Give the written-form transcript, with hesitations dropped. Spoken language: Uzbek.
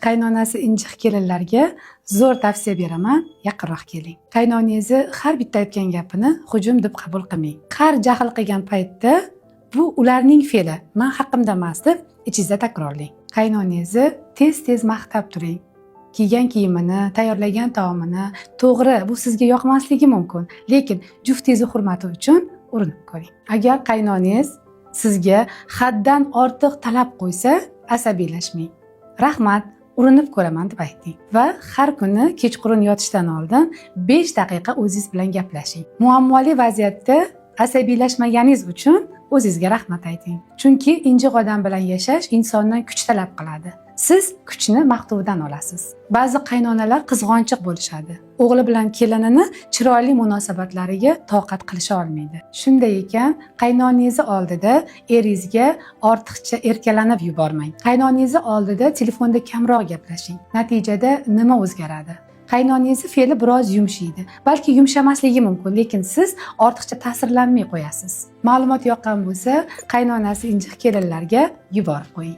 qaynonasi injiq kelinlarga zo'r tavsiya beraman, yaqinroq keling. Qaynonangizni har bitta aytgan gapini hujum deb qabul qilmang. Har jahl qilgan paytda bu ularning fe'li, men haqimda emas deb ichingizda takrorlang. Qaynonangizni tez-tez maqtab turing. Kiygan kiyimini, tayyorlagan taomini, to'g'ri, bu sizga yoqmasligi mumkin, lekin juftingizni hurmati uchun urinib ko'ring. Agar qaynonangiz sizga haddan ortiq talab qo'ysa, asabiylashmang. Rahmat, urinib ko'raman deb ayting va har kuni kechqurun yotishdan oldin 5 daqiqa o'zingiz bilan gaplashing. Muammoli vaziyatda asabiylashmaganingiz uchun o'zingizga rahmat ayting. Chunki injiq odam bilan yashash insondan kuch talab qiladi. Siz kuchni maqtovdan olasiz. Ba'zi qaynonalar qizg'onchiq bo'lishadi. O'g'li bilan kelinini chiroyli munosabatlariga toqat qilisha olmaydi. Shunday ekan, qaynonangizni oldida eringizga ortiqcha erkalanib yubormang. Qaynonangizni oldida telefonda kamroq gaplashing. Natijada nima o'zgaradi? Qaynonangizni fe'li biroz yumshaydi. Balki yumshamasligi mumkin, lekin siz ortiqcha ta'sirlanmay qo'yasiz. Ma'lumot yoqqan bo'lsa, qaynonasi injiq kelinlarga yuborib qo'ying.